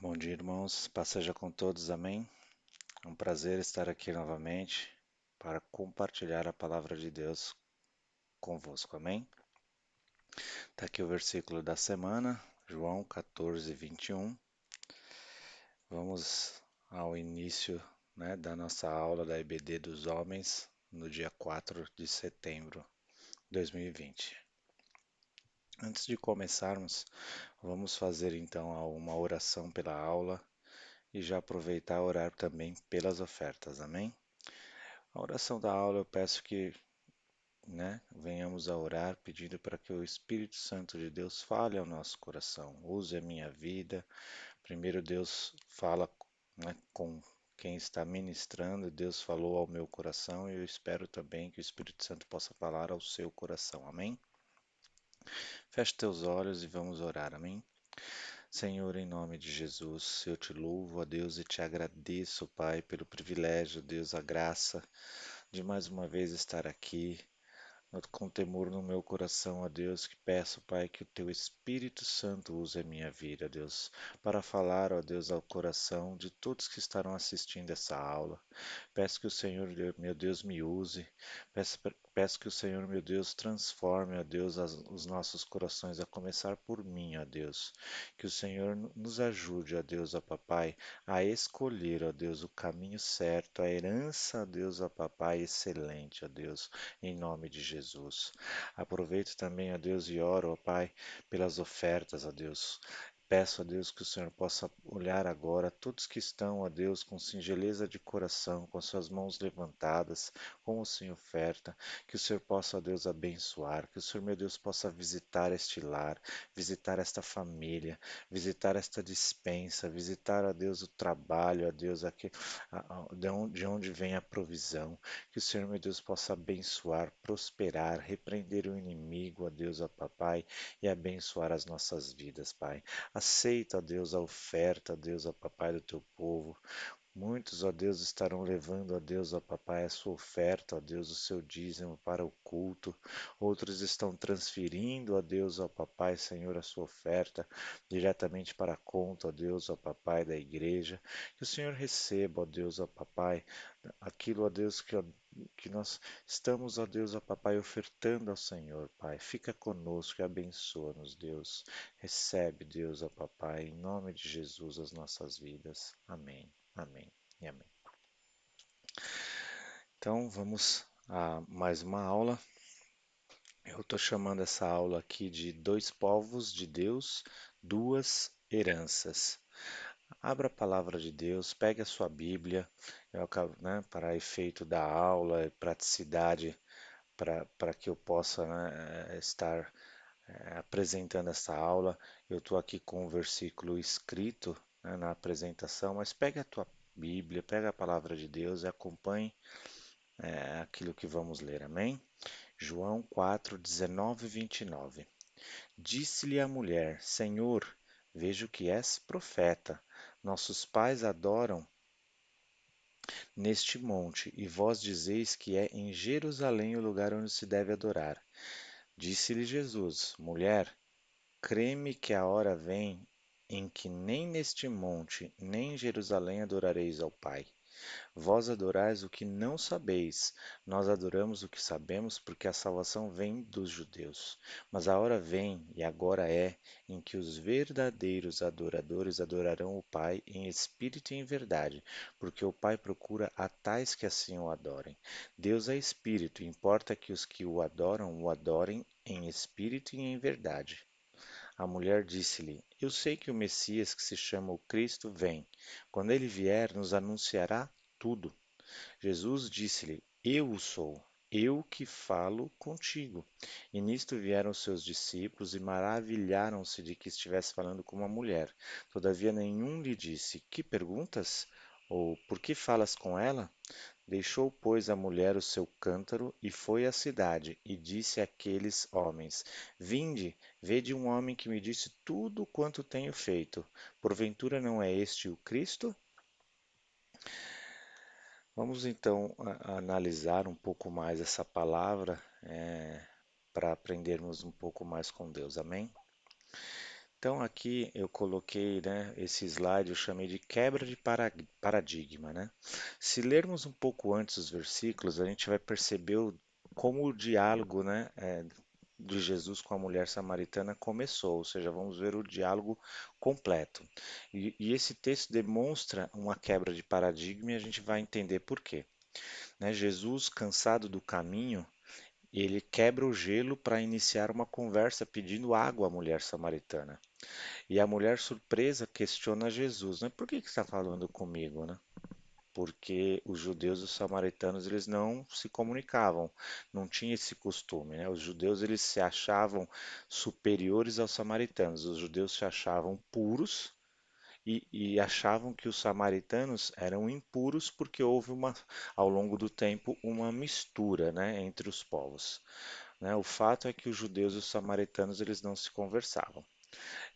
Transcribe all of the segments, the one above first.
Bom dia, irmãos. Paz seja com todos, amém? É um prazer estar aqui novamente para compartilhar a palavra de Deus convosco, amém? Está aqui o versículo da semana, João 14, 21. Vamos ao início, da nossa aula da EBD dos homens no dia 4 de setembro de 2020. Antes de começarmos, vamos fazer então uma oração pela aula e já aproveitar e orar também pelas ofertas, amém? A oração da aula eu peço que, venhamos a orar pedindo para que o Espírito Santo de Deus fale ao nosso coração, use a minha vida. Primeiro Deus fala, com quem está ministrando, Deus falou ao meu coração e eu espero também que o Espírito Santo possa falar ao seu coração, amém? Feche teus olhos e vamos orar, amém? Senhor, em nome de Jesus, eu te louvo, ó Deus, e te agradeço, Pai, pelo privilégio, Deus, a graça de mais uma vez estar aqui, com temor no meu coração, ó Deus, que peço, Pai, que o Teu Espírito Santo use a minha vida, Deus, para falar, ó Deus, ao coração de todos que estarão assistindo essa aula. Peço que o Senhor, meu Deus, me use. Peço que o Senhor, meu Deus, transforme, ó Deus, os nossos corações, a começar por mim, ó Deus. Que o Senhor nos ajude, ó Deus, ó Papai, a escolher, ó Deus, o caminho certo, a herança, ó Deus, ó Papai, excelente, ó Deus, em nome de Jesus. Aproveito também, ó Deus, e oro, ó Pai, pelas ofertas, ó Deus. Peço a Deus que o Senhor possa olhar agora todos que estão, ó Deus, com singeleza de coração, com suas mãos levantadas, como sem oferta, que o Senhor possa, ó Deus, abençoar, que o Senhor, meu Deus, possa visitar este lar, visitar esta família, visitar esta despensa, visitar, ó Deus, o trabalho, ó Deus, aqui, de onde vem a provisão, que o Senhor, meu Deus, possa abençoar, prosperar, repreender o inimigo, ó Deus, ó Papai, e abençoar as nossas vidas, Pai. Aceita, ó Deus, a oferta, ó Deus, ó Papai do teu povo. Muitos, ó Deus, estarão levando, ó Deus, ó Papai, a sua oferta, ó Deus, o seu dízimo para o culto. Outros estão transferindo, ó Deus, ó Papai, Senhor, a sua oferta diretamente para a conta, ó Deus, ó Papai, da igreja. Que o Senhor receba, ó Deus, ó Papai, aquilo, ó Deus, que nós estamos, ó Deus, ó Papai, ofertando ao Senhor, Pai. Fica conosco e abençoa-nos, Deus. Recebe, Deus, ó Papai, em nome de Jesus, as nossas vidas. Amém, amém e amém. Então, vamos a mais uma aula. Eu estou chamando essa aula aqui de Dois Povos de Deus, Duas Heranças. Abra a palavra de Deus, pegue a sua Bíblia, para efeito da aula, praticidade, para que eu possa, estar apresentando essa aula. Eu estou aqui com o versículo escrito, na apresentação, mas pegue a tua Bíblia, pega a palavra de Deus e acompanhe aquilo que vamos ler, amém? João 4, 19 e 29. Disse-lhe a mulher: Senhor, vejo que és profeta. Nossos pais adoram neste monte, e vós dizeis que é em Jerusalém o lugar onde se deve adorar. Disse-lhe Jesus: Mulher, crê-me que a hora vem em que nem neste monte, nem em Jerusalém adorareis ao Pai. Vós adorais o que não sabeis, nós adoramos o que sabemos, porque a salvação vem dos judeus. Mas a hora vem, e agora é, em que os verdadeiros adoradores adorarão o Pai em espírito e em verdade, porque o Pai procura a tais que assim o adorem. Deus é espírito, e importa que os que o adorem em espírito e em verdade. A mulher disse-lhe: Eu sei que o Messias, que se chama o Cristo, vem. Quando ele vier, nos anunciará tudo. Jesus disse-lhe: Eu o sou, eu que falo contigo. E nisto vieram os seus discípulos e maravilharam-se de que estivesse falando com uma mulher. Todavia nenhum lhe disse: Que perguntas? Ou por que falas com ela? Deixou, pois, a mulher o seu cântaro e foi à cidade, e disse àqueles homens: Vinde, vede um homem que me disse tudo quanto tenho feito. Porventura não é este o Cristo? Vamos então analisar um pouco mais essa palavra para aprendermos um pouco mais com Deus, amém? Então aqui eu coloquei, né, esse slide, eu chamei de quebra de paradigma, né? Se lermos um pouco antes os versículos, a gente vai perceber como o diálogo, né, de Jesus com a mulher samaritana começou, ou seja, vamos ver o diálogo completo. E esse texto demonstra uma quebra de paradigma e a gente vai entender por quê, né? Jesus, cansado do caminho, ele quebra o gelo para iniciar uma conversa pedindo água à mulher samaritana. E a mulher surpresa questiona Jesus, né? Por que que está falando comigo, né? Porque os judeus e os samaritanos eles não se comunicavam, não tinha esse costume, né? Os judeus eles se achavam superiores aos samaritanos, os judeus se achavam puros e achavam que os samaritanos eram impuros porque houve ao longo do tempo uma mistura, né, entre os povos, né? O fato é que os judeus e os samaritanos eles não se conversavam.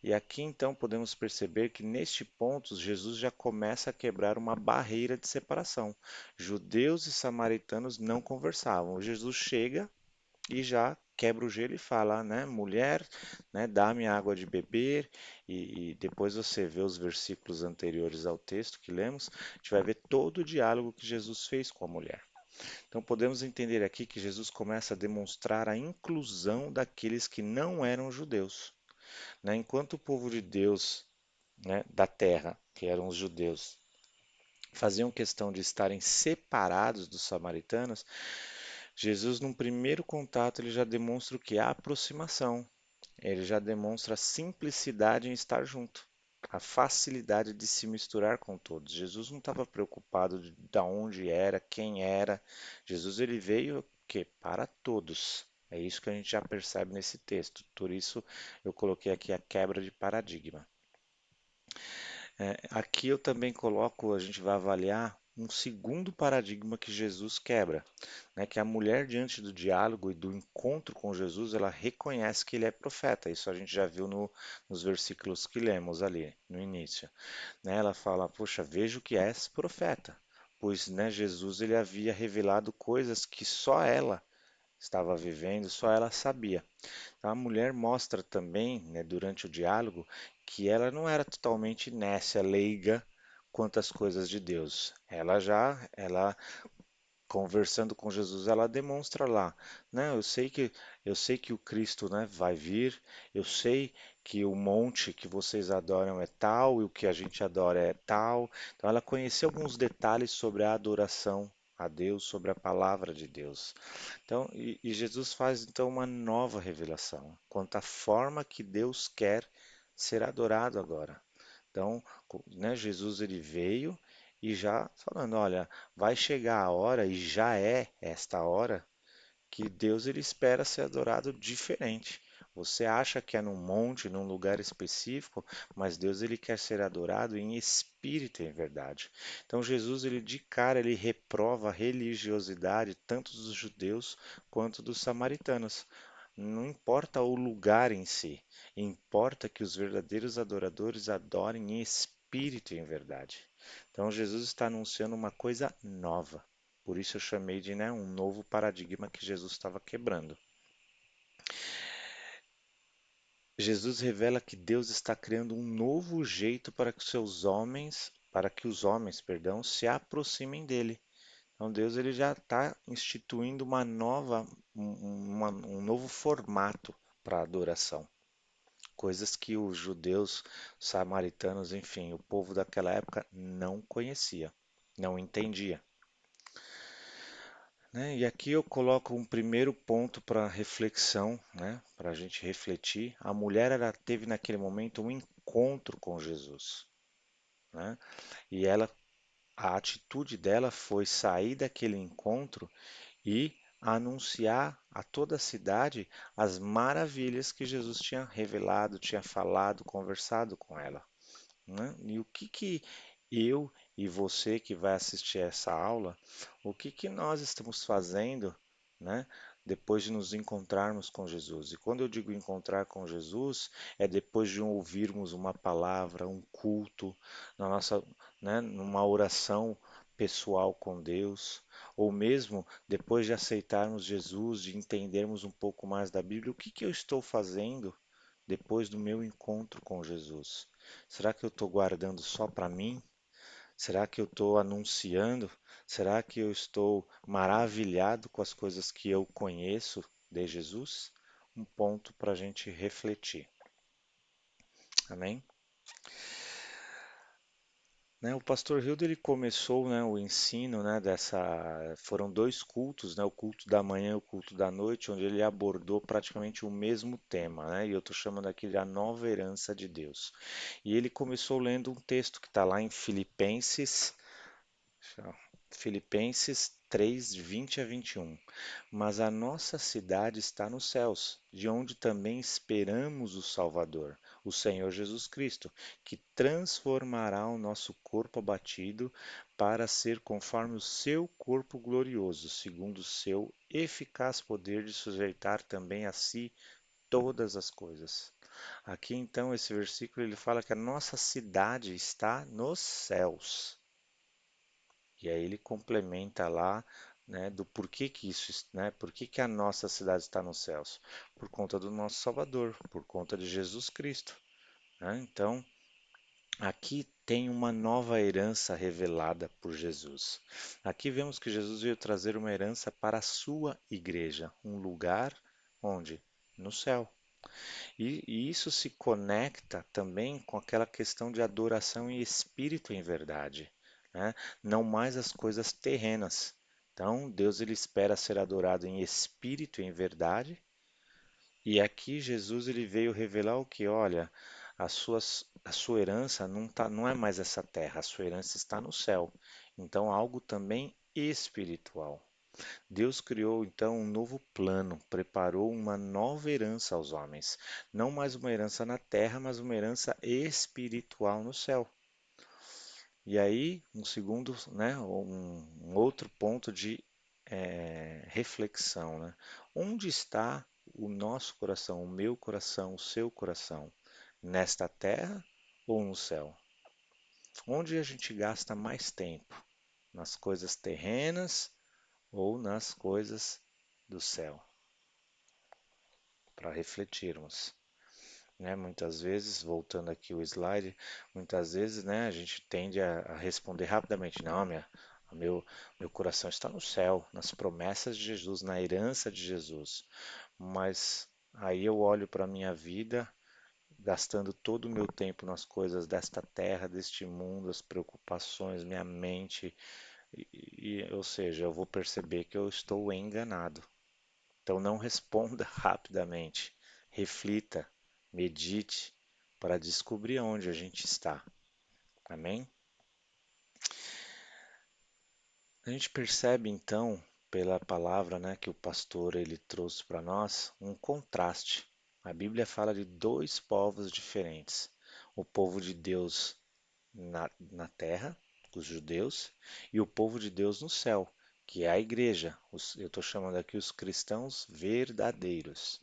E aqui então podemos perceber que neste ponto Jesus já começa a quebrar uma barreira de separação. Judeus e samaritanos não conversavam. Jesus chega e já quebra o gelo e fala, né, mulher, né, dá-me água de beber, e depois você vê os versículos anteriores ao texto que lemos, a gente vai ver todo o diálogo que Jesus fez com a mulher. Então podemos entender aqui que Jesus começa a demonstrar a inclusão daqueles que não eram judeus, né? Enquanto o povo de Deus, né, da terra, que eram os judeus, faziam questão de estarem separados dos samaritanos, Jesus, num primeiro contato, ele já demonstra o que? A aproximação. Ele já demonstra a simplicidade em estar junto, a facilidade de se misturar com todos. Jesus não estava preocupado de onde era, quem era. Jesus ele veio que para todos. É isso que a gente já percebe nesse texto. Por isso eu coloquei aqui a quebra de paradigma. Aqui eu também coloco, a gente vai avaliar um segundo paradigma que Jesus quebra, né, que a mulher diante do diálogo e do encontro com Jesus, ela reconhece que ele é profeta. Isso a gente já viu nos versículos que lemos ali no início, né? Ela fala: "Poxa, vejo que és profeta", pois, né, Jesus ele havia revelado coisas que só ela estava vivendo, só ela sabia. A mulher mostra também, né, durante o diálogo, que ela não era totalmente nécia, leiga quanto às coisas de Deus. Ela conversando com Jesus, ela demonstra lá, né? Eu sei que o Cristo, né, vai vir. Eu sei que o monte que vocês adoram é tal e o que a gente adora é tal. Então ela conheceu alguns detalhes sobre a adoração a Deus, sobre a palavra de Deus. Então, e Jesus faz então uma nova revelação quanto à forma que Deus quer ser adorado agora. Então, né, Jesus ele veio e já falando, olha, vai chegar a hora e já é esta hora que Deus ele espera ser adorado diferente. Você acha que é num monte, num lugar específico, mas Deus ele quer ser adorado em espírito e em verdade. Então Jesus ele de cara ele reprova a religiosidade tanto dos judeus quanto dos samaritanos. Não importa o lugar em si, importa que os verdadeiros adoradores adorem em espírito e em verdade. Então Jesus está anunciando uma coisa nova. Por isso eu chamei de, né, um novo paradigma que Jesus estava quebrando. Jesus revela que Deus está criando um novo jeito para que os homens, perdão, se aproximem dele. Então Deus ele já está instituindo um novo formato para a adoração. Coisas que os judeus, os samaritanos, enfim, o povo daquela época não conhecia, não entendia. Né? E aqui eu coloco um primeiro ponto para reflexão, né? Para a gente refletir. A mulher ela teve naquele momento um encontro com Jesus, né? E a atitude dela foi sair daquele encontro e anunciar a toda a cidade as maravilhas que Jesus tinha revelado, tinha falado, conversado com ela, né? E o que que eu e você que vai assistir essa aula, o que que nós estamos fazendo, né? Depois de nos encontrarmos com Jesus. E quando eu digo encontrar com Jesus, é depois de ouvirmos uma palavra, um culto, na nossa, né, numa oração pessoal com Deus, ou mesmo depois de aceitarmos Jesus, de entendermos um pouco mais da Bíblia, o que que eu estou fazendo, depois do meu encontro com Jesus? Será que eu estou guardando só para mim? Será que eu estou anunciando? Será que eu estou maravilhado com as coisas que eu conheço de Jesus? Um ponto para a gente refletir. Amém? Né, o pastor Hildo ele começou, né, o ensino, né, foram dois cultos, né, o culto da manhã e o culto da noite, onde ele abordou praticamente o mesmo tema, né, e eu estou chamando aqui de a nova herança de Deus. E ele começou lendo um texto que está lá em Filipenses 3, de 20 a 21. Mas a nossa cidade está nos céus, de onde também esperamos o Salvador, o Senhor Jesus Cristo, que transformará o nosso corpo abatido para ser conforme o seu corpo glorioso, segundo o seu eficaz poder de sujeitar também a si todas as coisas. Aqui então esse versículo ele fala que a nossa cidade está nos céus. E aí ele complementa lá, né, do porquê que isso, né, por que a nossa cidade está nos céus? Por conta do nosso Salvador, por conta de Jesus Cristo, né? Então, aqui tem uma nova herança revelada por Jesus. Aqui vemos que Jesus veio trazer uma herança para a sua igreja, um lugar onde? No céu. E isso se conecta também com aquela questão de adoração em espírito e em verdade, né? Não mais as coisas terrenas. Então, Deus ele espera ser adorado em espírito e em verdade. E aqui Jesus ele veio revelar o que, olha, a sua herança não é mais essa terra, a sua herança está no céu. Então, algo também espiritual. Deus criou então um novo plano, preparou uma nova herança aos homens. Não mais uma herança na terra, mas uma herança espiritual no céu. E aí, um segundo, né, um outro ponto de reflexão, né? Onde está o nosso coração, o meu coração, o seu coração? Nesta terra ou no céu? Onde a gente gasta mais tempo? Nas coisas terrenas ou nas coisas do céu? Para refletirmos, né? Muitas vezes, voltando aqui o slide, muitas vezes, né, a gente tende a responder rapidamente, não, meu, meu coração está no céu, nas promessas de Jesus, na herança de Jesus. Mas aí eu olho para a minha vida, gastando todo o meu tempo nas coisas desta terra, deste mundo, as preocupações, minha mente, ou seja, eu vou perceber que eu estou enganado. Então não responda rapidamente. Reflita, medite para descobrir onde a gente está. Amém? A gente percebe então pela palavra, né, que o pastor ele trouxe para nós um contraste. A Bíblia fala de dois povos diferentes: o povo de Deus na terra, os judeus, e o povo de Deus no céu, que é a igreja. Eu estou chamando aqui os cristãos verdadeiros.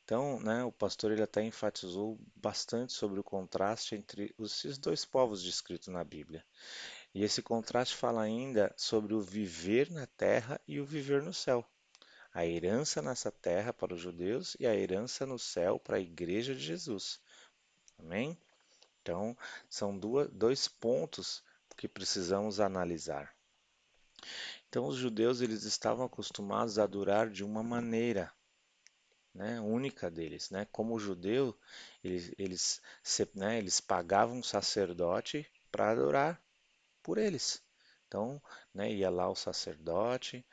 Então, né, o pastor ele até enfatizou bastante sobre o contraste entre esses dois povos descritos na Bíblia. E esse contraste fala ainda sobre o viver na terra e o viver no céu. A herança nessa terra para os judeus e a herança no céu para a igreja de Jesus. Amém? Então, são dois pontos que precisamos analisar. Então, os judeus eles estavam acostumados a adorar de uma maneira, né, única deles, né? Como judeu, eles pagavam um sacerdote para adorar por eles. Então, né, ia lá o sacerdote,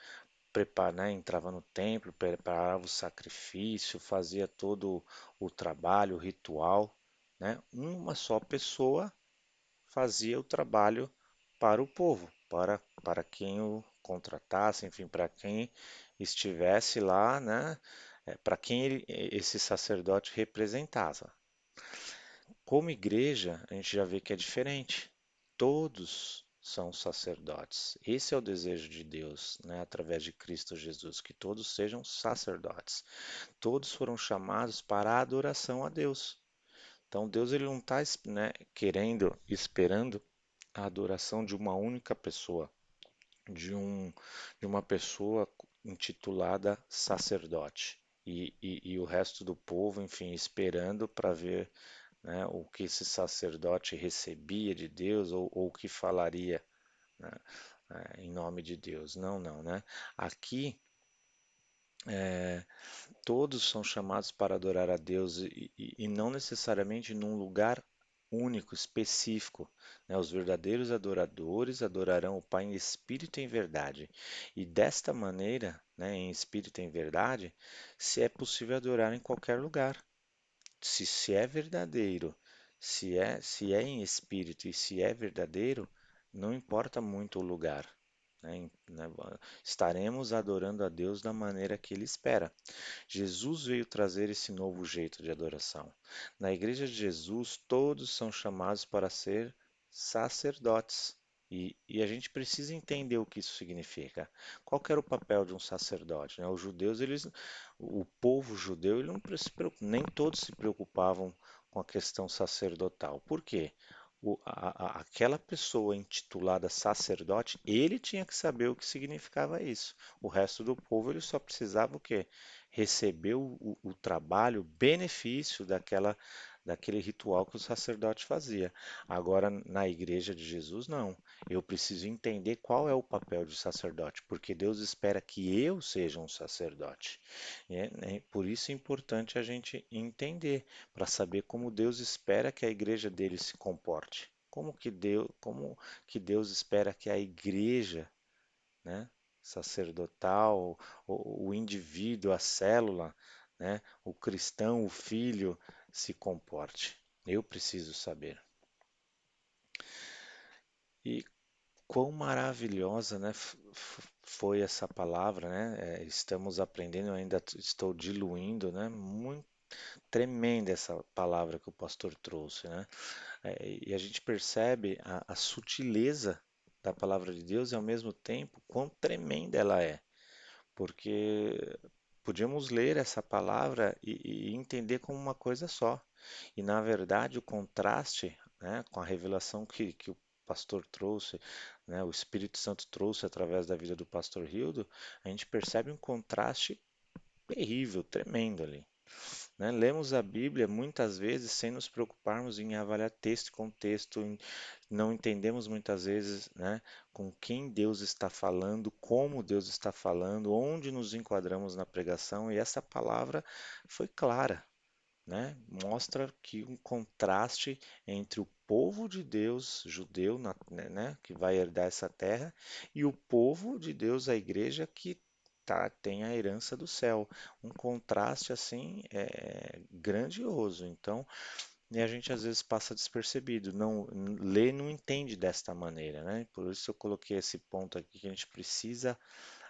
né, entrava no templo, preparava o sacrifício, fazia todo o trabalho, o ritual, né? Uma só pessoa fazia o trabalho para o povo, para quem o contratasse, enfim, para quem estivesse lá, né? Para quem esse sacerdote representava. Como igreja, a gente já vê que é diferente. Todos são sacerdotes. Esse é o desejo de Deus, né, através de Cristo Jesus, que todos sejam sacerdotes. Todos foram chamados para a adoração a Deus. Então Deus ele não está, né, querendo, esperando a adoração de uma única pessoa, de, um, de uma pessoa intitulada sacerdote. e o resto do povo, enfim, esperando para ver, né, o que esse sacerdote recebia de Deus ou o que falaria, né, em nome de Deus. Não, não, né? Aqui todos são chamados para adorar a Deus e não necessariamente num lugar único, específico, né? Os verdadeiros adoradores adorarão o Pai em espírito e em verdade. E desta maneira, né, em espírito e em verdade, se é possível adorar em qualquer lugar. Se é verdadeiro, se é em espírito e se é verdadeiro, não importa muito o lugar, né? Estaremos adorando a Deus da maneira que Ele espera. Jesus veio trazer esse novo jeito de adoração. Na Igreja de Jesus, todos são chamados para ser sacerdotes. E a gente precisa entender o que isso significa. Qual que era o papel de um sacerdote, né? Os judeus, o povo judeu, ele não se preocupa, nem todos se preocupavam com a questão sacerdotal. Por quê? Aquela pessoa intitulada sacerdote, ele tinha que saber o que significava isso. O resto do povo, ele só precisava o quê? Receber o trabalho, o benefício daquele ritual que o sacerdote fazia. Agora, na igreja de Jesus, não. Eu preciso entender qual é o papel de sacerdote, porque Deus espera que eu seja um sacerdote. Por isso é importante a gente entender, para saber como Deus espera que a igreja dele se comporte. Como que Deus espera que a igreja, né, sacerdotal, o indivíduo, a célula, né, o cristão, o filho, se comporte. Eu preciso saber. E quão maravilhosa, né, foi essa palavra, né? Estamos aprendendo, eu ainda estou diluindo, né? Muito tremenda essa palavra que o pastor trouxe, né? E a gente percebe a sutileza da palavra de Deus e ao mesmo tempo quão tremenda ela é. Porque podíamos ler essa palavra e entender como uma coisa só. E na verdade, o contraste, né, com a revelação que o pastor trouxe, né, o Espírito Santo trouxe através da vida do pastor Hildo, a gente percebe um contraste terrível, tremendo ali, né? Lemos a Bíblia muitas vezes sem nos preocuparmos em avaliar texto e contexto, não entendemos muitas vezes, né, com quem Deus está falando, como Deus está falando, onde nos enquadramos na pregação, e essa palavra foi clara, né? Mostra que um contraste entre o povo de Deus judeu, né, que vai herdar essa terra, e o povo de Deus, a igreja, que tem a herança do céu. Um contraste assim grandioso. Então, e a gente às vezes passa despercebido, não lê, não entende desta maneira, né? Por isso eu coloquei esse ponto aqui que a gente precisa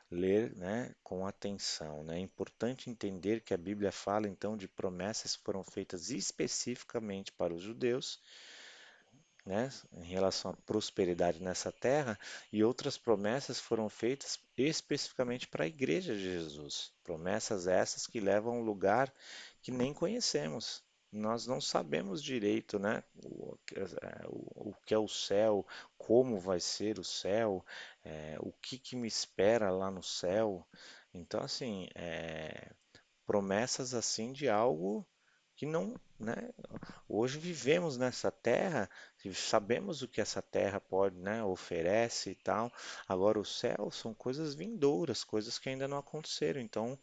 ler, né, com atenção, né? É importante entender que a Bíblia fala então de promessas que foram feitas especificamente para os judeus, né, em relação à prosperidade nessa terra, e outras promessas foram feitas especificamente para a igreja de Jesus. Promessas essas que levam a um lugar que nem conhecemos. Nós não sabemos direito, né, o que é o céu, como vai ser o céu, o que me espera lá no céu. Então, assim, promessas assim de algo que não, né? Hoje vivemos nessa terra e sabemos o que essa terra pode, né, oferece e tal. Agora o céu são coisas vindouras, coisas que ainda não aconteceram. Então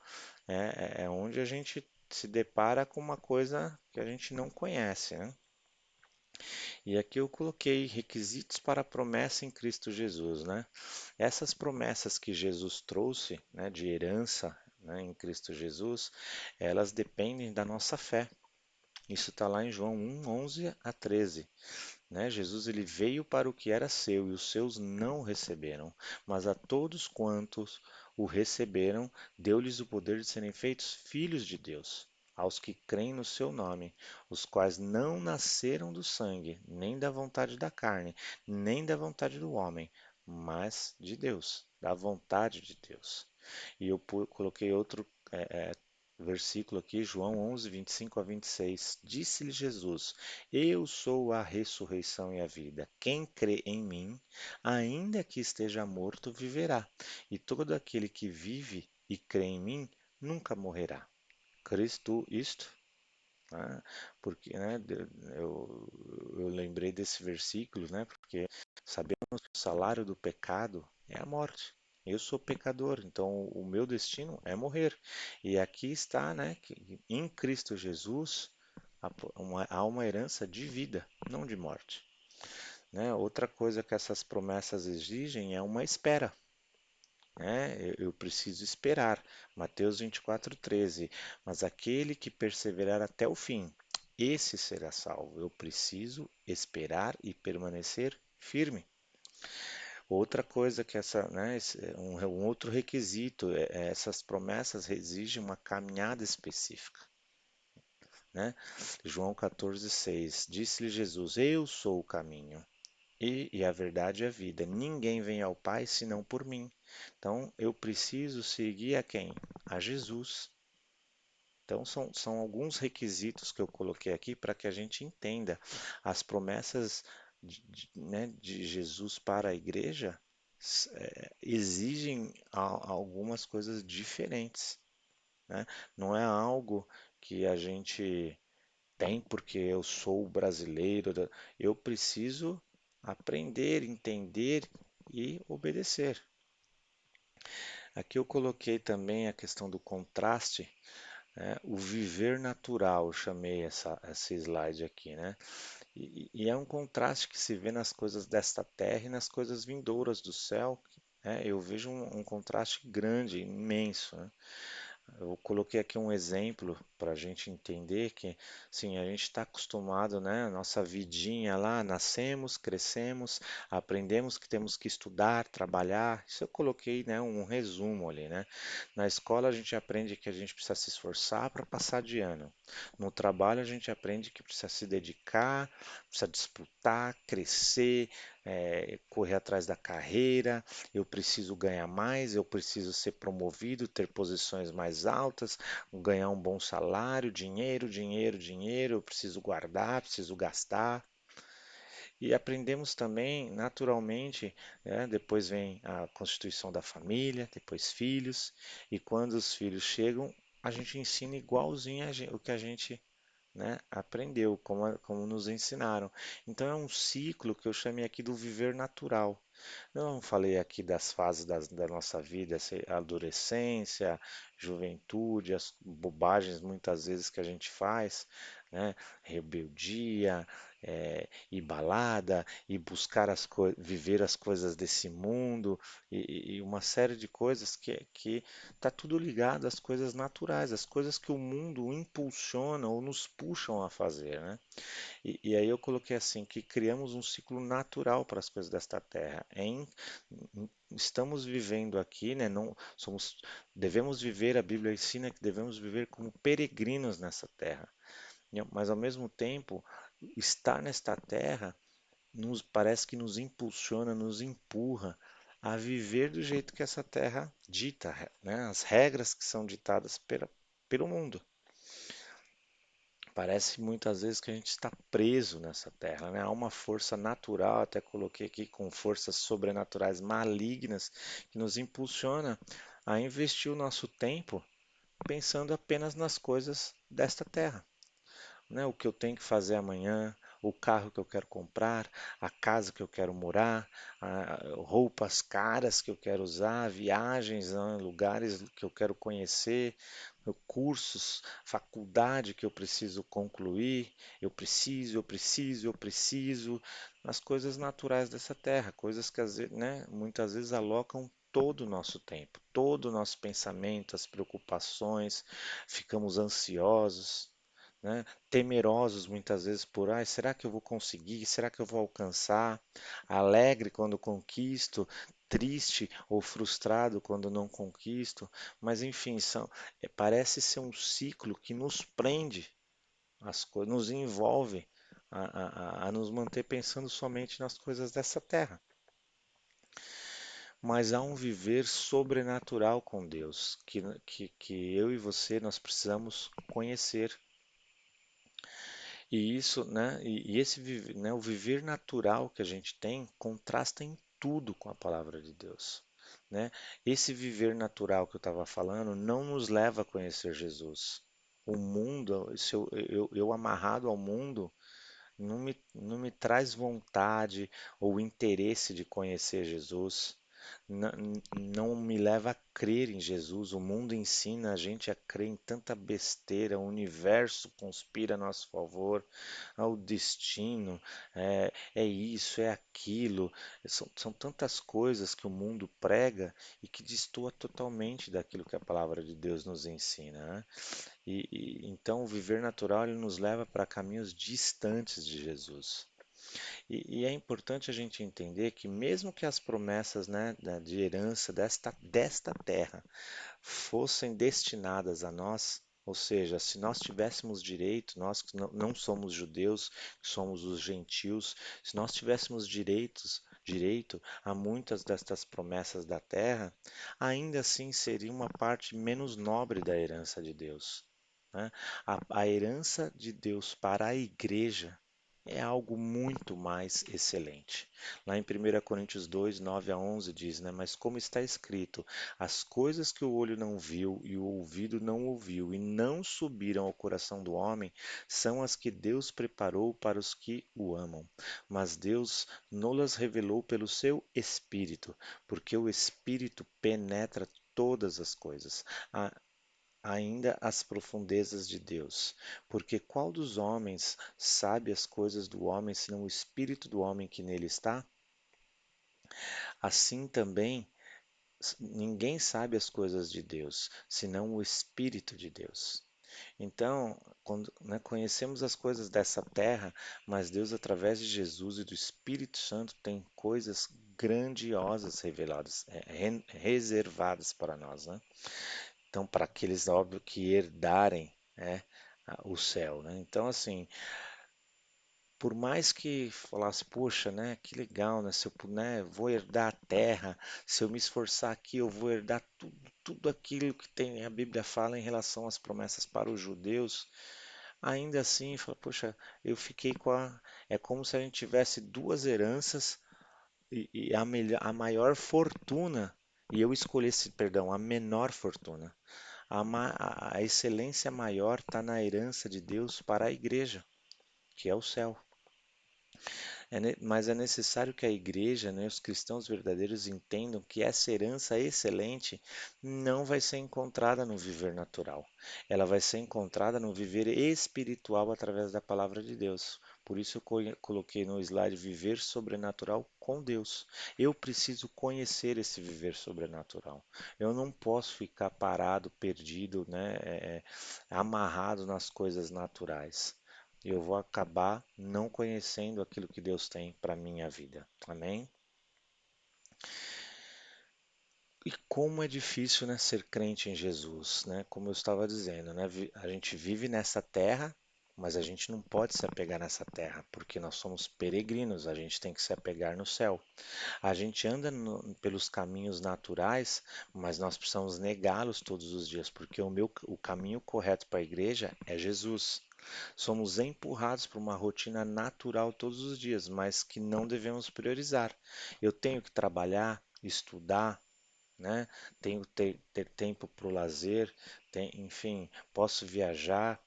é onde a gente se depara com uma coisa que a gente não conhece, né? E aqui eu coloquei requisitos para a promessa em Cristo Jesus, né? Essas promessas que Jesus trouxe, né, de herança, né, em Cristo Jesus, elas dependem da nossa fé. Isso está lá em João 1, 11 a 13, né? Jesus ele veio para o que era seu e os seus não o receberam, mas a todos quantos o receberam, deu-lhes o poder de serem feitos filhos de Deus, aos que creem no seu nome, os quais não nasceram do sangue, nem da vontade da carne, nem da vontade do homem, mas de Deus, da vontade de Deus. E eu coloquei outro versículo aqui, João 11, 25 a 26. Disse-lhe Jesus: Eu sou a ressurreição e a vida. Quem crê em mim, ainda que esteja morto, viverá. E todo aquele que vive e crê em mim, nunca morrerá. Cristo isto, né? Porque, né, eu lembrei desse versículo, né? Porque sabemos que o salário do pecado é a morte. Eu sou pecador, então o meu destino é morrer. E aqui está, né, que em Cristo Jesus há uma herança de vida, não de morte, né? Outra coisa que essas promessas exigem é uma espera, né? Eu preciso esperar. Mateus 24:13. Mas aquele que perseverar até o fim, esse será salvo. Eu preciso esperar e permanecer firme. Outra coisa que essa, né, um outro requisito, essas promessas exigem uma caminhada específica, né? João 14:6. Disse-lhe Jesus: Eu sou o caminho. E a verdade é a vida. Ninguém vem ao Pai senão por mim. Então eu preciso seguir a quem? A Jesus. Então são alguns requisitos que eu coloquei aqui para que a gente entenda as promessas né, de Jesus para a igreja exigem algumas coisas diferentes, né? Não é algo que a gente tem porque eu sou brasileiro. Eu preciso aprender, entender e obedecer. Aqui eu coloquei também a questão do contraste, né? O viver natural, eu chamei esse slide aqui, né? E é um contraste que se vê nas coisas desta terra e nas coisas vindouras do céu, né? Eu vejo um contraste grande, imenso, né? Eu coloquei aqui um exemplo para a gente entender que, sim, a gente está acostumado, né? Nossa vidinha lá, nascemos, crescemos, aprendemos que temos que estudar, trabalhar. Isso eu coloquei, né? Um resumo ali, né? Na escola a gente aprende que a gente precisa se esforçar para passar de ano. No trabalho a gente aprende que precisa se dedicar, precisa disputar, crescer, correr atrás da carreira, eu preciso ganhar mais, eu preciso ser promovido, ter posições mais altas, ganhar um bom salário, dinheiro, dinheiro, dinheiro, eu preciso guardar, preciso gastar. E aprendemos também, naturalmente, né, depois vem a constituição da família, depois filhos, e quando os filhos chegam, a gente ensina igualzinho o que a gente, né, aprendeu, como nos ensinaram. Então é um ciclo que eu chamei aqui do viver natural. Eu não falei aqui das fases da nossa vida, a adolescência, juventude, as bobagens muitas vezes que a gente faz, né? Rebeldia, ir balada, e buscar viver as coisas desse mundo e uma série de coisas que está tudo ligado às coisas naturais, às coisas que o mundo impulsiona ou nos puxam a fazer, né? E aí eu coloquei assim, que criamos um ciclo natural para as coisas desta terra. Estamos vivendo aqui, né? Não somos, devemos viver. A Bíblia ensina que devemos viver como peregrinos nessa terra. Mas ao mesmo tempo, estar nesta terra nos parece que nos impulsiona, nos empurra a viver do jeito que essa terra dita, né? As regras que são ditadas pelo mundo. Parece muitas vezes que a gente está preso nessa terra, né? Há uma força natural, até coloquei aqui com forças sobrenaturais malignas, que nos impulsiona a investir o nosso tempo pensando apenas nas coisas desta terra, né? O que eu tenho que fazer amanhã, o carro que eu quero comprar, a casa que eu quero morar, roupas caras que eu quero usar, viagens, né, lugares que eu quero conhecer, cursos, faculdade que eu preciso concluir, eu preciso, as coisas naturais dessa terra, coisas que né, muitas vezes alocam todo o nosso tempo, todo o nosso pensamento, as preocupações, ficamos ansiosos, né? Temerosos muitas vezes por, será que eu vou conseguir? Será que eu vou alcançar? Alegre quando conquisto, triste ou frustrado quando não conquisto, mas enfim, parece ser um ciclo que nos prende as coisas, nos envolve a nos manter pensando somente nas coisas dessa terra. Mas há um viver sobrenatural com Deus, que eu e você nós precisamos conhecer. E isso, né, e esse né, o viver natural que a gente tem contrasta em tudo com a palavra de Deus, né? Esse viver natural que eu estava falando não nos leva a conhecer Jesus, O mundo, se eu amarrado ao mundo, não me traz vontade ou interesse de conhecer Jesus, não, não me leva a crer em Jesus. O mundo ensina a gente a crer em tanta besteira, o universo conspira a nosso favor, o destino, é isso, é aquilo. São tantas coisas que o mundo prega e que destoa totalmente daquilo que a palavra de Deus nos ensina, né? Então, o viver natural ele nos leva para caminhos distantes de Jesus. E é importante a gente entender que mesmo que as promessas, né, de herança desta terra fossem destinadas a nós, ou seja, se nós tivéssemos direito, nós que não somos judeus, que somos os gentios, se nós tivéssemos direito a muitas destas promessas da terra, ainda assim seria uma parte menos nobre da herança de Deus, né? A herança de Deus para a igreja é algo muito mais excelente. Lá em 1 Coríntios 2, 9 a 11 diz, né? Mas como está escrito, as coisas que o olho não viu e o ouvido não ouviu e não subiram ao coração do homem, são as que Deus preparou para os que o amam. Mas Deus não-las revelou pelo seu Espírito, porque o Espírito penetra todas as coisas, ainda as profundezas de Deus. Porque qual dos homens sabe as coisas do homem, senão o Espírito do homem que nele está? Assim também ninguém sabe as coisas de Deus, senão o Espírito de Deus. Então, quando, né, conhecemos as coisas dessa terra, mas Deus, através de Jesus e do Espírito Santo, tem coisas grandiosas reveladas, reservadas para nós, né? Então, para aqueles, óbvio, que herdarem, né, o céu, né? Então, assim, por mais que falasse, poxa, né, que legal, né, se eu puder, vou herdar a terra, se eu me esforçar aqui, eu vou herdar tudo aquilo que tem, a Bíblia fala em relação às promessas para os judeus, ainda assim, fala, poxa, eu fiquei é como se a gente tivesse duas heranças e a maior fortuna, e eu escolhesse, perdão, a menor fortuna. A excelência maior está na herança de Deus para a igreja, que é o céu. Mas é necessário que a igreja, né, os cristãos verdadeiros entendam que essa herança excelente não vai ser encontrada no viver natural. Ela vai ser encontrada no viver espiritual através da palavra de Deus. Por isso eu coloquei no slide viver sobrenatural com Deus. Eu preciso conhecer esse viver sobrenatural. Eu não posso ficar parado, perdido, né, amarrado nas coisas naturais. Eu vou acabar não conhecendo aquilo que Deus tem para a minha vida. Amém? E como é difícil, né, ser crente em Jesus, né? Como eu estava dizendo, né? A gente vive nessa terra, mas a gente não pode se apegar nessa terra, porque nós somos peregrinos, a gente tem que se apegar no céu. A gente anda pelos caminhos naturais, mas nós precisamos negá-los todos os dias, porque o caminho correto para a igreja é Jesus. Somos empurrados para uma rotina natural todos os dias, mas que não devemos priorizar. Eu tenho que trabalhar, estudar, né? Tenho que ter tempo para o lazer, enfim, posso viajar,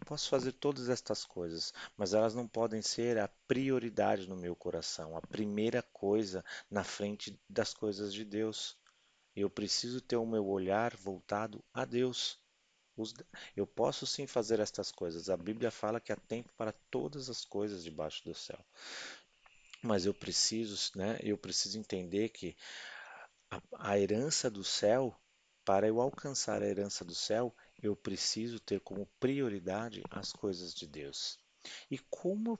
posso fazer todas estas coisas, mas elas não podem ser a prioridade no meu coração, a primeira coisa na frente das coisas de Deus. Eu preciso ter o meu olhar voltado a Deus. Os- Eu posso sim fazer estas coisas. A Bíblia fala que há tempo para todas as coisas debaixo do céu. Mas eu preciso, né? Eu preciso entender que a herança do céu, para eu alcançar a herança do céu, eu preciso ter como prioridade as coisas de Deus. E como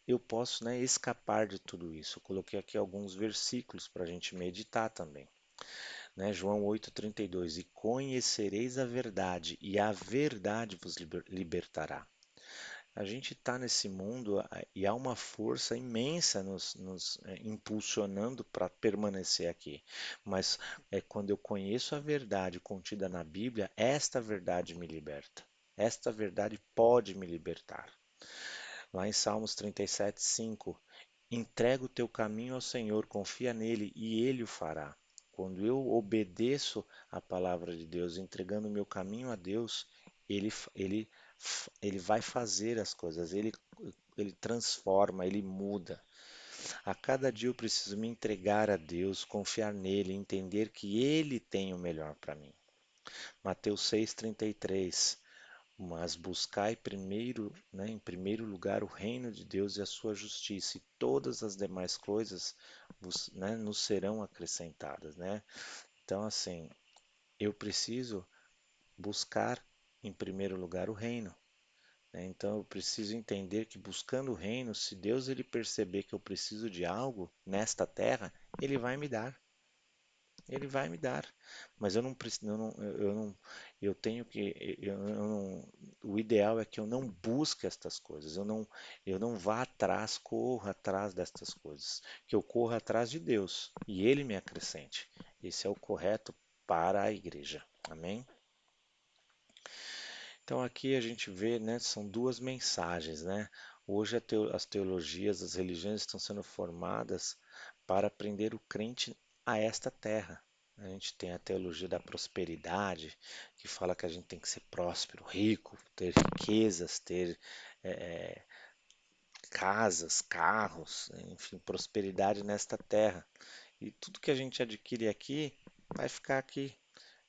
eu posso, né, escapar de tudo isso? Eu coloquei aqui alguns versículos para a gente meditar também, né? João 8,32: E conhecereis a verdade, e a verdade vos libertará. A gente está nesse mundo e há uma força imensa nos impulsionando para permanecer aqui. Mas quando eu conheço a verdade contida na Bíblia, esta verdade me liberta. Esta verdade pode me libertar. Lá em Salmos 37:5, entrega o teu caminho ao Senhor, confia nele e ele o fará. Quando eu obedeço a palavra de Deus, entregando o meu caminho a Deus, ele vai fazer as coisas, ele transforma, ele muda. A cada dia eu preciso me entregar a Deus, confiar nele, entender que ele tem o melhor para mim. Mateus 6,33. Mas buscai primeiro, né, em primeiro lugar o reino de Deus e a sua justiça, e todas as demais coisas né, nos serão acrescentadas, né? Então, assim, eu preciso buscar em primeiro lugar o reino, né? Então, eu preciso entender que buscando o reino, se Deus ele perceber que eu preciso de algo nesta terra, ele vai me dar. Ele vai me dar, mas eu não preciso, eu tenho que, eu não, o ideal é que eu não busque estas coisas, eu não vá atrás, corra atrás destas coisas, que eu corra atrás de Deus e Ele me acrescente. Esse é o correto para a igreja. Amém? Então aqui a gente vê, né, são duas mensagens, né? Hoje as teologias, as religiões estão sendo formadas para prender o crente a esta terra. A gente tem a teologia da prosperidade, que fala que a gente tem que ser próspero, rico, ter riquezas, ter eh, casas, carros, enfim, prosperidade nesta terra. E tudo que a gente adquire aqui vai ficar aqui.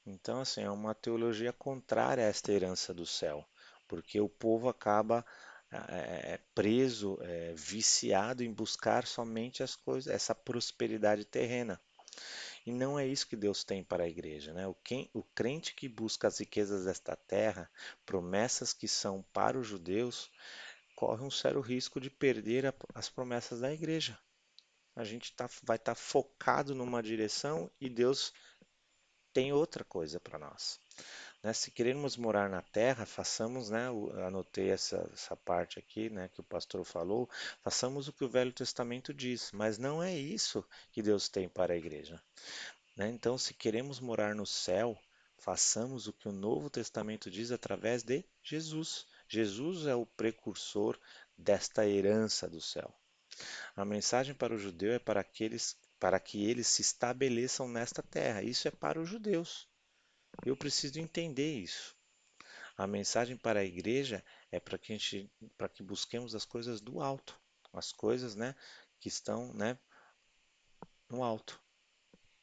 Então, assim, é uma teologia contrária a esta herança do céu, porque o povo acaba preso, viciado em buscar somente as coisas, essa prosperidade terrena. E não é isso que Deus tem para a igreja, né? O crente que busca as riquezas desta terra, promessas que são para os judeus, corre um sério risco de perder as promessas da igreja. A gente vai estar focado numa direção e Deus tem outra coisa para nós. Né? Se queremos morar na terra, façamos, né, anotei essa parte aqui, né, que o pastor falou, façamos o que o Velho Testamento diz, mas não é isso que Deus tem para a igreja. Né? Então, se queremos morar no céu, façamos o que o Novo Testamento diz através de Jesus. Jesus é o precursor desta herança do céu. A mensagem para o judeu é para que eles se estabeleçam nesta terra. Isso é para os judeus. Eu preciso entender isso. A mensagem para a igreja é para que busquemos as coisas do alto, as coisas, né, que estão, né, no alto,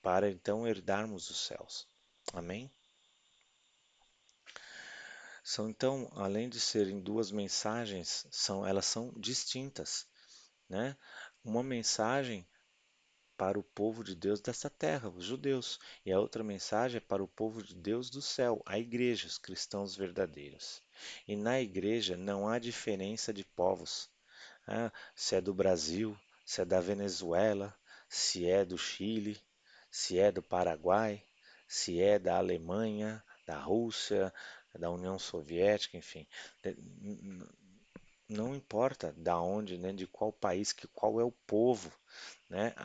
para então herdarmos os céus. Amém? São então, além de serem duas mensagens, elas são distintas, né? Uma mensagem para o povo de Deus desta terra, os judeus, e a outra mensagem é para o povo de Deus do céu, a igreja, os cristãos verdadeiros. E na igreja não há diferença de povos, se é do Brasil, se é da Venezuela, se é do Chile, se é do Paraguai, se é da Alemanha, da Rússia, da União Soviética, enfim, não importa da onde, né, de qual país, qual é o povo, né,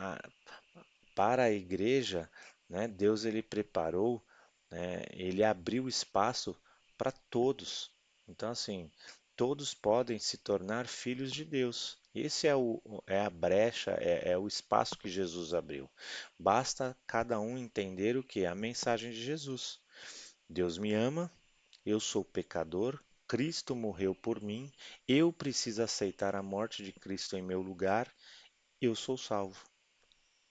para a igreja, né, Deus ele preparou, né, ele abriu espaço para todos. Então, assim, todos podem se tornar filhos de Deus. Esse é a brecha, é o espaço que Jesus abriu. Basta cada um entender o que é a mensagem de Jesus. Deus me ama, eu sou pecador, Cristo morreu por mim, eu preciso aceitar a morte de Cristo em meu lugar, eu sou salvo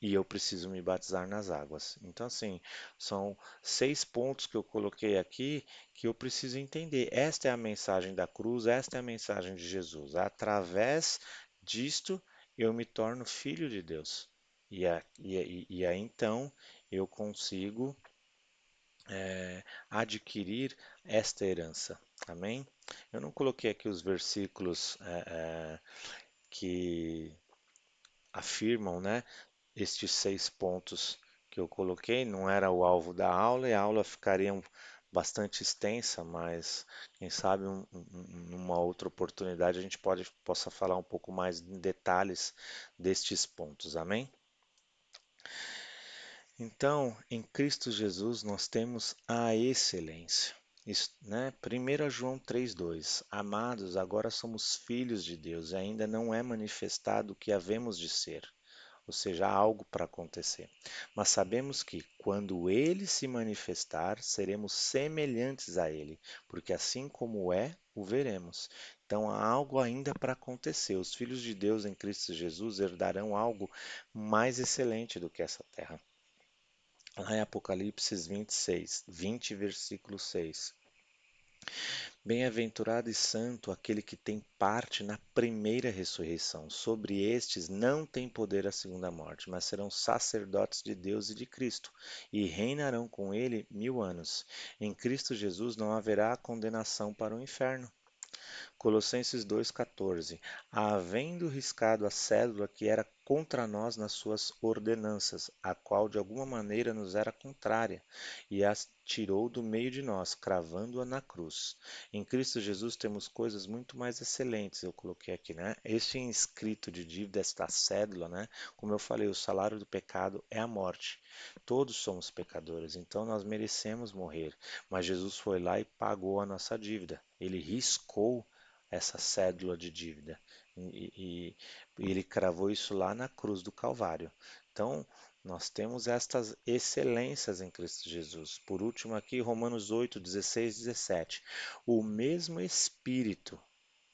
e eu preciso me batizar nas águas. Então, assim, são 6 pontos que eu coloquei aqui que eu preciso entender. Esta é a mensagem da cruz, esta é a mensagem de Jesus. Através disto, eu me torno filho de Deus. E aí, então, eu consigo adquirir esta herança. Amém? Eu não coloquei aqui os versículos que afirmam, né, estes 6 pontos que eu coloquei. Não era o alvo da aula e a aula ficaria bastante extensa, mas quem sabe numa outra oportunidade a gente possa falar um pouco mais em detalhes destes pontos. Amém? Então, em Cristo Jesus nós temos a excelência. Isso, né? 1 João 3,2. Amados, agora somos filhos de Deus e ainda não é manifestado o que havemos de ser. ou seja, há algo para acontecer. Mas sabemos que, quando ele se manifestar, seremos semelhantes a ele, porque assim como é, o veremos. Então há algo ainda para acontecer. Os filhos de Deus em Cristo Jesus herdarão algo mais excelente do que essa terra. Lá em Apocalipse 20, versículo 6. Bem-aventurado e santo aquele que tem parte na primeira ressurreição. Sobre estes não tem poder a segunda morte, mas serão sacerdotes de Deus e de Cristo, e reinarão com ele 1000 anos. Em Cristo Jesus não haverá condenação para o inferno. Colossenses 2,14. Havendo riscado a cédula que era contra nós nas suas ordenanças, a qual de alguma maneira nos era contrária, e as tirou do meio de nós, cravando-a na cruz. Em Cristo Jesus temos coisas muito mais excelentes, eu coloquei aqui, né? Este inscrito de dívida, esta cédula, né? Como eu falei, o salário do pecado é a morte. Todos somos pecadores, então nós merecemos morrer, mas Jesus foi lá e pagou a nossa dívida. Ele riscou essa cédula de dívida. E ele cravou isso lá na cruz do Calvário. Então, nós temos estas excelências em Cristo Jesus. Por último, aqui, Romanos 8, 16, 17. O mesmo Espírito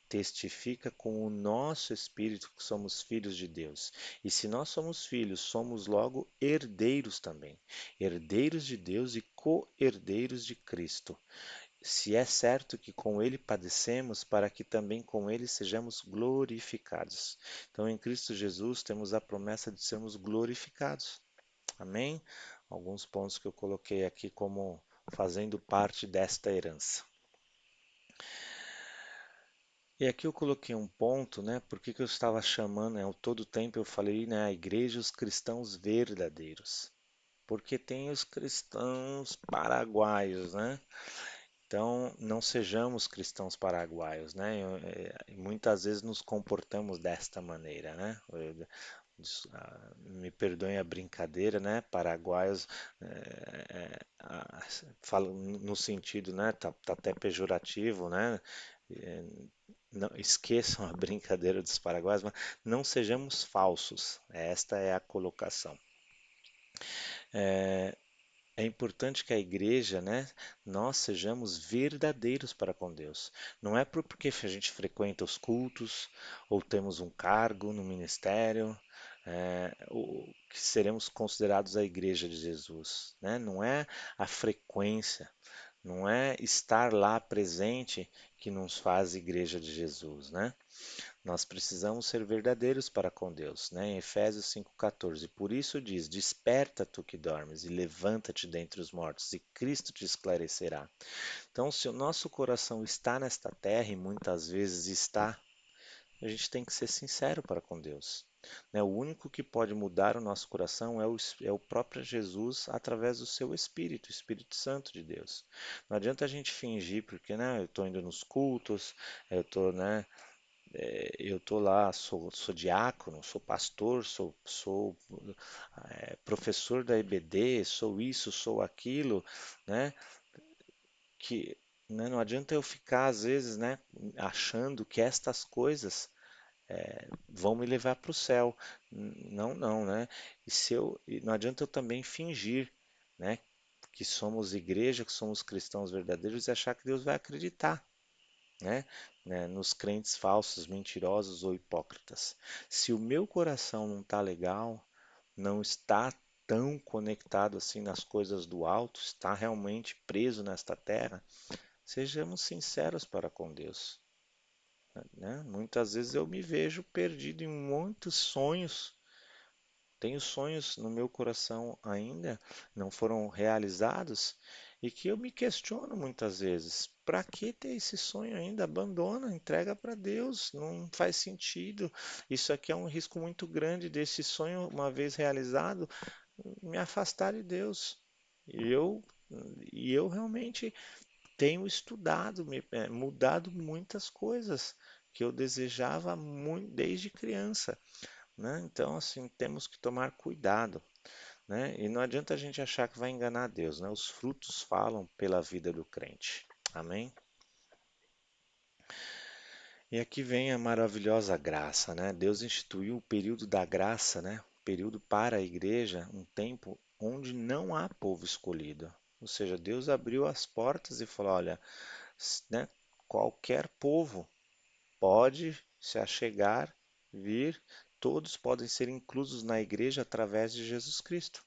testifica com o nosso espírito que somos filhos de Deus. E se nós somos filhos, somos logo herdeiros também. Herdeiros de Deus e co-herdeiros de Cristo, se é certo que com ele padecemos, para que também com ele sejamos glorificados. Então, em Cristo Jesus, temos a promessa de sermos glorificados. Amém? Alguns pontos que eu coloquei aqui como fazendo parte desta herança. E aqui eu coloquei um ponto, né? Porque que eu estava chamando, né? Todo tempo eu falei, né? A igreja, os cristãos verdadeiros. Porque tem os cristãos paraguaios, né? Então, não sejamos cristãos paraguaios, né? Muitas vezes nos comportamos desta maneira, né? Me perdoem a brincadeira, né? Paraguaios, falo no sentido, né? Tá até pejorativo, né? É, não, esqueçam a brincadeira dos paraguaios, mas não sejamos falsos. Esta é a colocação. É importante que a igreja, né, nós sejamos verdadeiros para com Deus. Não é porque a gente frequenta os cultos ou temos um cargo no ministério, que seremos considerados a igreja de Jesus, né? Não é a frequência, não é estar lá presente que nos faz igreja de Jesus, né? Nós precisamos ser verdadeiros para com Deus, né? Em Efésios 5,14. Por isso diz: Desperta tu que dormes, e levanta-te dentre os mortos, e Cristo te esclarecerá. Então, se o nosso coração está nesta terra, e muitas vezes está, a gente tem que ser sincero para com Deus, né? O único que pode mudar o nosso coração é o próprio Jesus através do seu Espírito, o Espírito Santo de Deus. Não adianta a gente fingir, porque, né, eu estou indo nos cultos, eu estou, né, eu tô lá, sou diácono, sou pastor, sou professor da EBD, sou isso, sou aquilo, né? Que, né, não adianta eu ficar, às vezes, né, achando que estas coisas vão me levar para o céu. Não, não, né? E não adianta eu também fingir, né, que somos igreja, que somos cristãos verdadeiros e achar que Deus vai acreditar, né? Nos crentes falsos, mentirosos ou hipócritas. Se o meu coração não está legal, não está tão conectado assim nas coisas do alto, está realmente preso nesta terra, sejamos sinceros para com Deus, né? Muitas vezes eu me vejo perdido em muitos sonhos. Tenho sonhos no meu coração ainda, não foram realizados, e que eu me questiono muitas vezes: para que ter esse sonho ainda? Abandona, entrega para Deus, não faz sentido. Isso aqui é um risco muito grande desse sonho, uma vez realizado, me afastar de Deus. E eu, e eu realmente tenho estudado, mudado muitas coisas que eu desejava muito desde criança, né? Então, assim, temos que tomar cuidado, né? E não adianta a gente achar que vai enganar Deus, né? Os frutos falam pela vida do crente. Amém? E aqui vem a maravilhosa graça, né? Deus instituiu o período da graça, né? período para a igreja, um tempo onde não há povo escolhido. Ou seja, Deus abriu as portas e falou: olha, né, qualquer povo pode se achegar, vir, todos podem ser inclusos na igreja através de Jesus Cristo.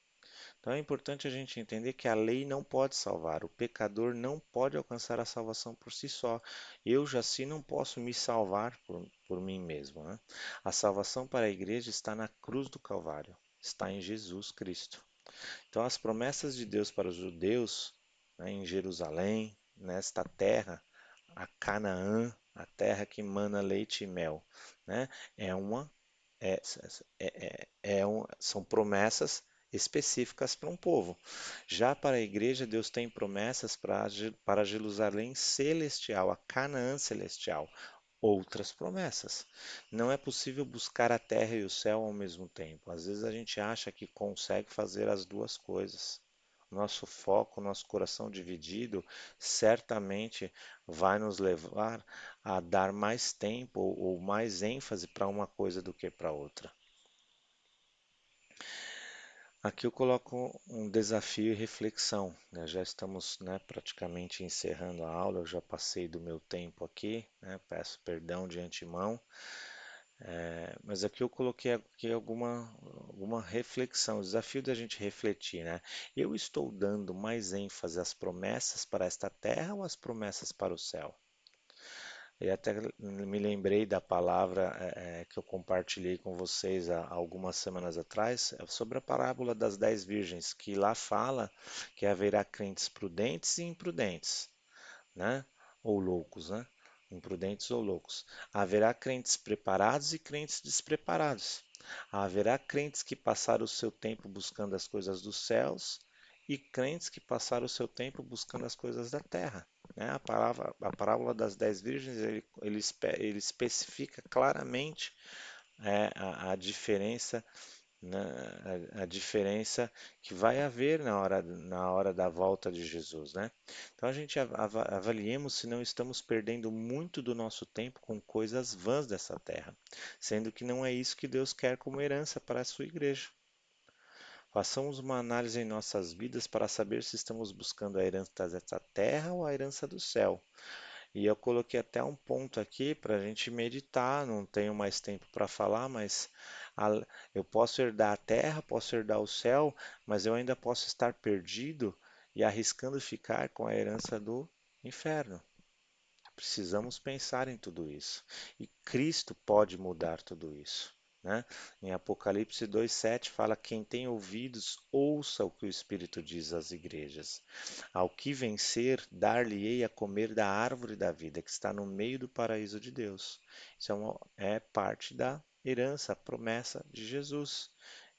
Então é importante a gente entender que a lei não pode salvar, o pecador não pode alcançar a salvação por si só. Eu, Jaci, não posso me salvar por mim mesmo, né? A salvação para a igreja está na cruz do Calvário, está em Jesus Cristo. Então, as promessas de Deus para os judeus, né, em Jerusalém, nesta terra, a Canaã, a terra que mana leite e mel, né, é uma, é, são promessas específicas para um povo. Já para a igreja, Deus tem promessas para Jerusalém celestial, a Canaã celestial, outras promessas. Não é possível buscar a terra e o céu ao mesmo tempo. Às vezes a gente acha que consegue fazer as duas coisas. Nosso foco, nosso coração dividido, certamente vai nos levar a dar mais tempo ou mais ênfase para uma coisa do que para outra. Aqui eu coloco um desafio e reflexão, né? Já estamos, né, praticamente encerrando a aula, eu já passei do meu tempo aqui, né? Peço perdão de antemão. Mas aqui eu coloquei aqui alguma reflexão, o desafio da gente refletir, né? Eu estou dando mais ênfase às promessas para esta terra ou às promessas para o céu? E até me lembrei da palavra que eu compartilhei com vocês há algumas semanas atrás, sobre a parábola das 10 virgens, que lá fala que haverá crentes prudentes e imprudentes, né? Ou loucos, né? Imprudentes ou loucos. Haverá crentes preparados e crentes despreparados. Haverá crentes que passaram o seu tempo buscando as coisas dos céus e crentes que passaram o seu tempo buscando as coisas da terra. Né? A parábola das 10 virgens, ele especifica claramente a diferença, né, a diferença que vai haver na hora da volta de Jesus, né? Então a gente avaliemos se não estamos perdendo muito do nosso tempo com coisas vãs dessa terra, sendo que não é isso que Deus quer como herança para a sua igreja. Façamos uma análise em nossas vidas para saber se estamos buscando a herança dessa terra ou a herança do céu. E eu coloquei até um ponto aqui para a gente meditar, não tenho mais tempo para falar, mas eu posso herdar a terra, posso herdar o céu, mas eu ainda posso estar perdido e arriscando ficar com a herança do inferno. Precisamos pensar em tudo isso. E Cristo pode mudar tudo isso. Né? Em Apocalipse 2,7 fala: quem tem ouvidos, ouça o que o Espírito diz às igrejas. Ao que vencer, dar-lhe-ei a comer da árvore da vida, que está no meio do paraíso de Deus. Isso é parte da herança, a promessa de Jesus.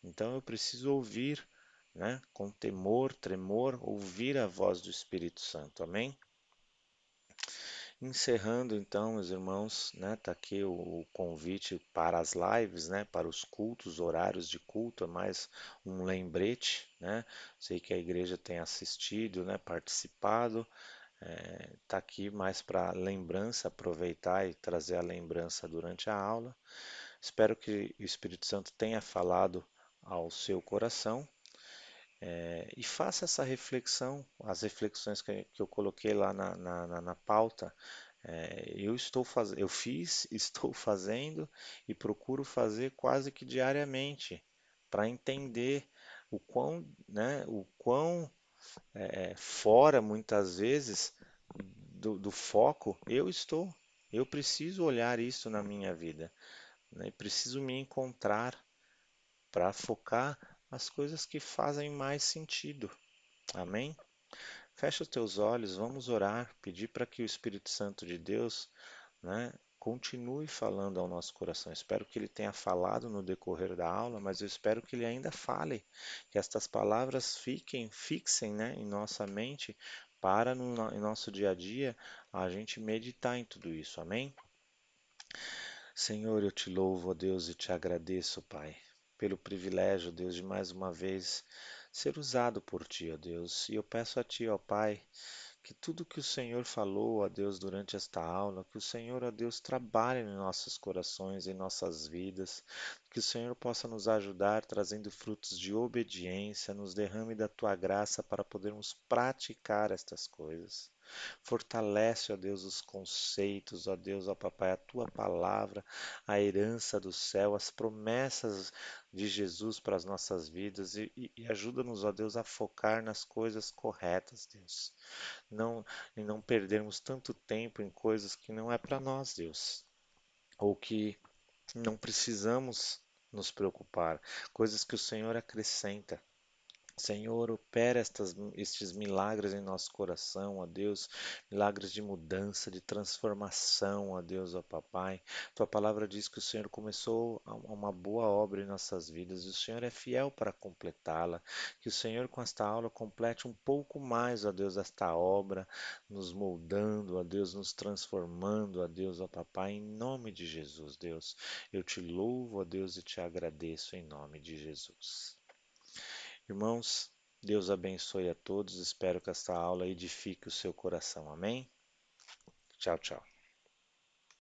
Então eu preciso ouvir, né, com temor, tremor, ouvir a voz do Espírito Santo. Amém? Encerrando então, meus irmãos, né, tá aqui o convite para as lives, né, para os cultos, horários de culto, é mais um lembrete, né? Sei que a igreja tem assistido, né, participado, tá aqui mais para lembrança, aproveitar e trazer a lembrança durante a aula. Espero que o Espírito Santo tenha falado ao seu coração, e faça essa reflexão, as reflexões que eu coloquei lá na pauta. Eu fiz, estou fazendo e procuro fazer quase que diariamente para entender o quão fora muitas vezes do foco eu estou. Eu preciso olhar isso na minha vida, né? Preciso me encontrar para focar as coisas que fazem mais sentido. Amém? Fecha os teus olhos, vamos orar, pedir para que o Espírito Santo de Deus, né, continue falando ao nosso coração. Espero que ele tenha falado no decorrer da aula, mas eu espero que ele ainda fale, que estas palavras fixem, né, em nossa mente, para em nosso dia a dia a gente meditar em tudo isso. Amém? Senhor, eu te louvo, ó Deus, e te agradeço, Pai, pelo privilégio, Deus, de mais uma vez ser usado por Ti, ó Deus. E eu peço a Ti, ó Pai, Que tudo que o Senhor falou, ó Deus, durante esta aula, que o Senhor, ó Deus, trabalhe em nossos corações, em nossas vidas, que o Senhor possa nos ajudar trazendo frutos de obediência, nos derrame da tua graça para podermos praticar estas coisas. Fortalece, ó Deus, os conceitos, ó Deus, ó Papai, a tua palavra, a herança do céu, as promessas de Jesus para as nossas vidas e ajuda-nos, ó Deus, a focar nas coisas corretas, Deus. Não, e não perdermos tanto tempo em coisas que não é para nós, Deus, ou que não precisamos nos preocupar, coisas que o Senhor acrescenta. Senhor, opera estes milagres em nosso coração, ó Deus, milagres de mudança, de transformação, ó Deus, ó Papai. Tua palavra diz que o Senhor começou uma boa obra em nossas vidas e o Senhor é fiel para completá-la. Que o Senhor, com esta aula, complete um pouco mais, ó Deus, esta obra, nos moldando, ó Deus, nos transformando, ó Deus, ó Papai, em nome de Jesus, Deus. Eu te louvo, ó Deus, e te agradeço em nome de Jesus. Irmãos, Deus abençoe a todos. Espero que esta aula edifique o seu coração. Amém? Tchau, tchau.